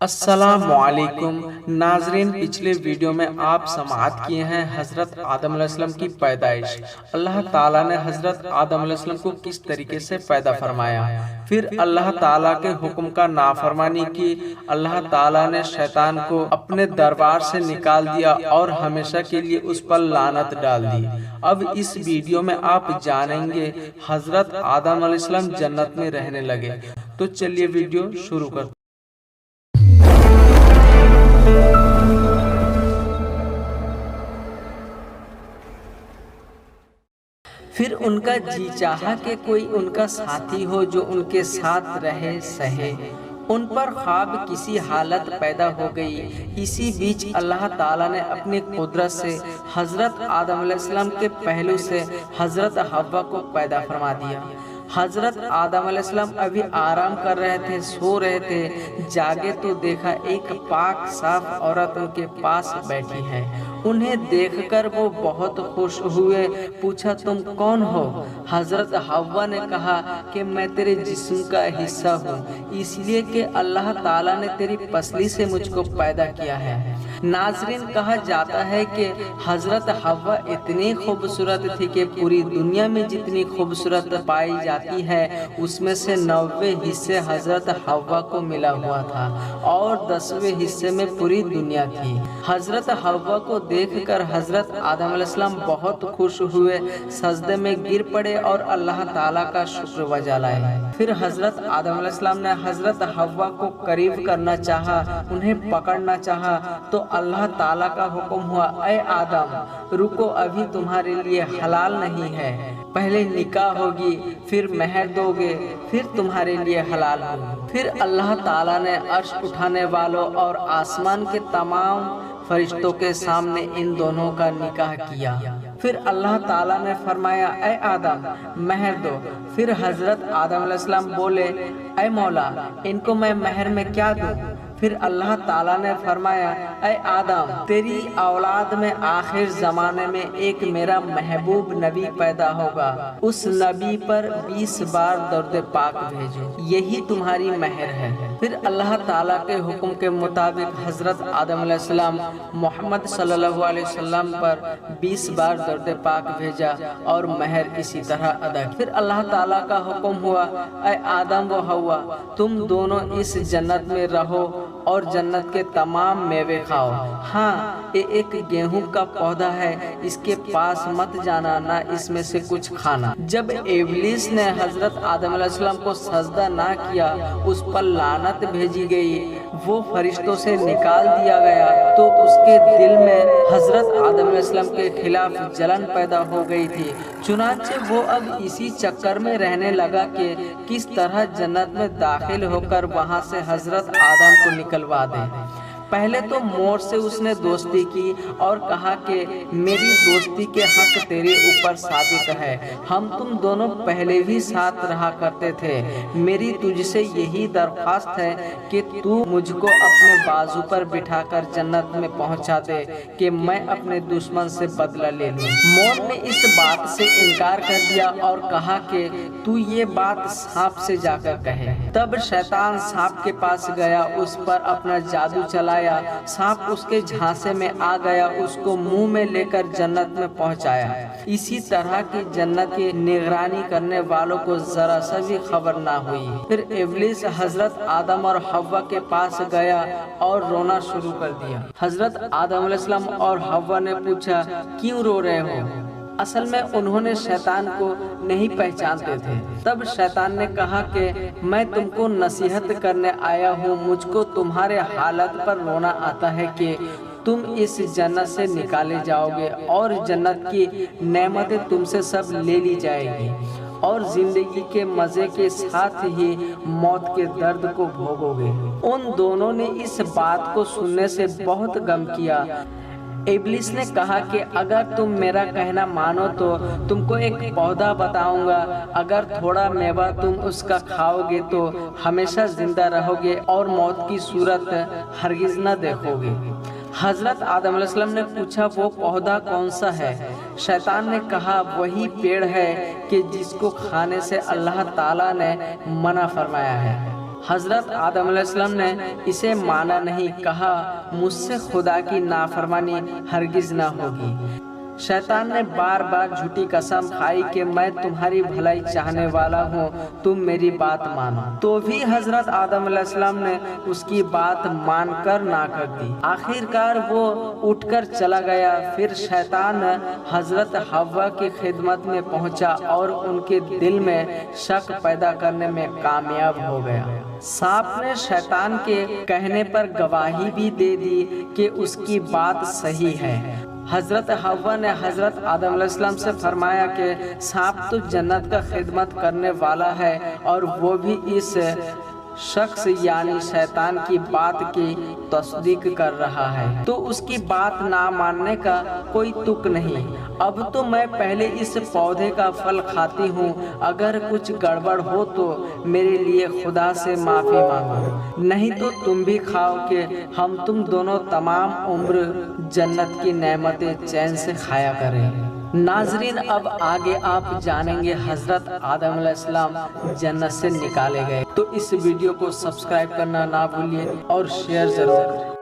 السلام علیکم ناظرین، پچھلے ویڈیو میں آپ سماعت کیے ہیں حضرت آدم علیہ السلام کی پیدائش۔ اللہ تعالیٰ نے حضرت آدم علیہ السلام کو کس طریقے سے پیدا فرمایا، پھر اللہ تعالیٰ کے حکم کا نافرمانی کی، اللہ تعالیٰ نے شیطان کو اپنے دربار سے نکال دیا اور ہمیشہ کے لیے اس پر لعنت ڈال دی۔ اب اس ویڈیو میں آپ جانیں گے حضرت آدم علیہ السلام جنت میں رہنے لگے۔ تو چلیے ویڈیو شروع کرتے ہیں۔ پھر ان کا جی چاہا کہ کوئی ان کا ساتھی ہو جو ان کے ساتھ رہے سہے۔ ان پر خواب کسی حالت پیدا ہو گئی۔ اسی بیچ اللہ تعالیٰ نے اپنی قدرت سے حضرت آدم علیہ السلام کے پہلو سے حضرت حوا کو پیدا فرما دیا۔ حضرت آدم علیہ السلام ابھی آرام کر رہے تھے، سو رہے تھے۔ جاگے تو دیکھا ایک پاک صاف عورت ان کے پاس بیٹھی ہے۔ انہیں دیکھ کر وہ بہت خوش ہوئے، پوچھا تم کون ہو؟ حضرت حوا نے کہا کہ میں تیرے جسم کا حصہ ہوں، اس لیے کہ اللہ تعالیٰ نے تیری پسلی سے مجھ کو پیدا کیا ہے۔ ناظرین، کہا جاتا ہے کہ حضرت حوا اتنی خوبصورت تھی کہ پوری دنیا میں جتنی خوبصورت پائی جاتی ہے اس میں سے 90 حصے حضرت حوا کو ملا ہوا تھا اور 10ویں حصے میں پوری دنیا تھی۔ حضرت حوا کو دیکھ کر حضرت آدم علیہ السلام بہت خوش ہوئے، سجدے میں گر پڑے اور اللہ تعالیٰ کا شکر بجا لائے۔ پھر حضرت آدم علیہ السلام نے حضرت حوا کو قریب کرنا چاہا، انہیں پکڑنا چاہا تو اللہ تعالیٰ کا حکم ہوا، اے آدم رکو، ابھی تمہارے لیے حلال نہیں ہے، پہلے نکاح ہوگی، پھر مہر دو گے، پھر تمہارے لیے حلال ہوگی۔ پھر اللہ تعالیٰ نے عرش اٹھانے والوں اور آسمان کے تمام فرشتوں کے سامنے ان دونوں کا نکاح کیا۔ پھر اللہ تعالیٰ نے فرمایا، اے آدم مہر دو۔ پھر حضرت آدم علیہ السلام بولے، اے مولا ان کو میں مہر میں کیا دوں؟ پھر اللہ تعالیٰ نے فرمایا، اے آدم تیری اولاد میں آخر زمانے میں ایک میرا محبوب نبی پیدا ہوگا، اس نبی پر 20 بار درود پاک بھیجو، یہی تمہاری مہر ہے۔ پھر اللہ تعالیٰ کے حکم کے مطابق حضرت آدم علیہ السلام محمد صلی اللہ علیہ وسلم پر 20 بار درود پاک بھیجا اور مہر اسی طرح ادا کی۔ پھر اللہ تعالیٰ کا حکم ہوا، اے آدم و حوا تم دونوں اس جنت میں رہو اور جنت کے تمام میوے کھاؤ، ہاں یہ ایک گیہوں کا پودا ہے، اس کے پاس مت جانا، نہ اس میں سے کچھ کھانا۔ جب ابلیس نے حضرت آدم علیہ السلام کو سجدہ نہ کیا، اس پر لعنت بھیجی گئی، وہ فرشتوں سے نکال دیا گیا تو اس کے دل میں حضرت آدم علیہ السلام کے خلاف جلن پیدا ہو گئی تھی۔ چنانچہ وہ اب اسی چکر میں رہنے لگا کہ کس طرح جنت میں داخل ہو کر وہاں سے حضرت آدم کو نکلوا دے۔ پہلے تو مور سے اس نے دوستی کی اور کہا کہ میری دوستی کے حق تیرے اوپر ثابت ہے، ہم تم دونوں پہلے بھی ساتھ رہا کرتے تھے، میری تجھ سے یہی درخواست ہے کہ تو مجھ کو اپنے بازو پر بٹھا کر جنت میں پہنچا دے کہ میں اپنے دشمن سے بدلہ لے لوں۔ مور نے اس بات سے انکار کر دیا اور کہا کہ تو یہ بات سانپ سے جا کر کہے۔ تب شیطان سانپ کے پاس گیا، اس پر اپنا جادو چلایا، سانپ اس کے جھانسے میں آ گیا، اس کو منہ میں لے کر جنت میں پہنچایا۔ اسی طرح کی جنت کی نگرانی کرنے والوں کو ذرا سا بھی خبر نہ ہوئی۔ پھر ابلیس حضرت آدم اور حوا کے پاس گیا اور رونا شروع کر دیا۔ حضرت آدم علیہ السلام اور حوا نے پوچھا، کیوں رو رہے ہو؟ اصل میں انہوں نے شیطان کو نہیں پہچانتے تھے۔ تب شیطان نے کہا کہ میں تم کو نصیحت کرنے آیا ہوں، مجھ کو تمہارے حالت پر رونا آتا ہے کہ تم اس جنت سے نکالے جاؤ گے اور جنت کی نعمتیں تم سے سب لے لی جائے گی اور زندگی کے مزے کے ساتھ ہی موت کے درد کو بھوگو گے۔ ان دونوں نے اس بات کو سننے سے بہت غم کیا۔ ابلیس نے کہا کہ اگر تم میرا کہنا مانو تو تم کو ایک پودا بتاؤں گا، اگر تھوڑا میوہ تم اس کا کھاؤ گے تو ہمیشہ زندہ رہو گے اور موت کی صورت ہرگز نہ دیکھو گے۔ حضرت آدم علیہ السلام نے پوچھا، وہ پودا کون سا ہے؟ شیطان نے کہا، وہی پیڑ ہے کہ جس کو کھانے سے اللہ تعالیٰ نے منع فرمایا ہے۔ حضرت آدم علیہ السلام نے اسے مانا نہیں، کہا مجھ سے خدا کی نافرمانی ہرگز نہ ہوگی۔ شیطان نے بار بار جھوٹی قسم کھائی کہ میں تمہاری بھلائی چاہنے والا ہوں، تم میری بات مانو، تو بھی حضرت آدم علیہ السلام نے اس کی بات مان کر نہ کر دی۔ آخر کار وہ اٹھ کر چلا گیا۔ پھر شیطان حضرت حوا کی خدمت میں پہنچا اور ان کے دل میں شک پیدا کرنے میں کامیاب ہو گیا۔ سانپ نے شیطان کے کہنے پر گواہی بھی دے دی کہ اس کی بات صحیح ہے۔ حضرت حوا نے حضرت آدم علیہ السلام سے فرمایا کہ سانپ تو جنت کا خدمت کرنے والا ہے اور وہ بھی اس شخص یعنی شیطان کی بات کی تصدیق کر رہا ہے، تو اس کی بات نہ ماننے کا کوئی تک نہیں۔ اب تو میں پہلے اس پودے کا پھل کھاتی ہوں، اگر کچھ گڑبڑ ہو تو میرے لیے خدا سے معافی مانگو، نہیں تو تم بھی کھاؤ کہ ہم تم دونوں تمام عمر جنت کی نعمتیں چین سے کھایا کریں۔ ناظرین، اب آگے آپ جانیں گے حضرت آدم علیہ السلام جنت سے نکالے گئے۔ تو اس ویڈیو کو سبسکرائب کرنا نہ بھولیے اور شیئر ضرور کریں۔